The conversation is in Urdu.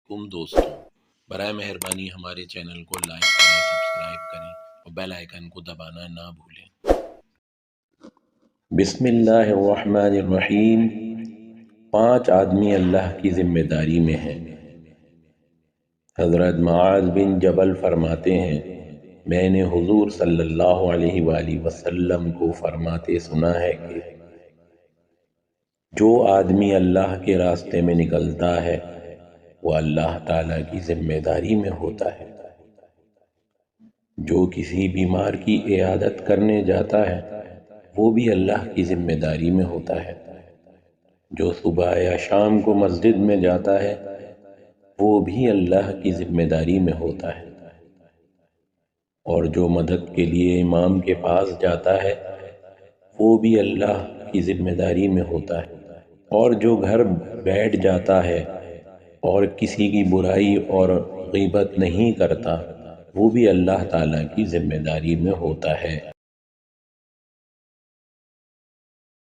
علیکم دوستوں، برائے مہربانی ہمارے چینل کو لائک کریں، سبسکرائب کریں اور بیل آئیکن کو دبانا نہ بھولیں۔ بسم اللہ الرحمن الرحیم۔ 5 آدمی اللہ کی ذمہ داری میں ہیں۔ حضرت معاذ بن جبل فرماتے ہیں، میں نے حضور صلی اللہ علیہ وآلہ وسلم کو فرماتے سنا ہے کہ جو آدمی اللہ کے راستے میں نکلتا ہے وہ اللہ تعالیٰ کی ذمہ داری میں ہوتا ہے۔ جو کسی بیمار کی عیادت کرنے جاتا ہے وہ بھی اللہ کی ذمہ داری میں ہوتا ہے۔ جو صبح یا شام کو مسجد میں جاتا ہے وہ بھی اللہ کی ذمہ داری میں ہوتا ہے۔ اور جو مدد کے لیے امام کے پاس جاتا ہے وہ بھی اللہ کی ذمہ داری میں ہوتا ہے۔ اور جو گھر بیٹھ جاتا ہے اور کسی کی برائی اور غیبت نہیں کرتا وہ بھی اللہ تعالیٰ کی ذمہ داری میں ہوتا ہے۔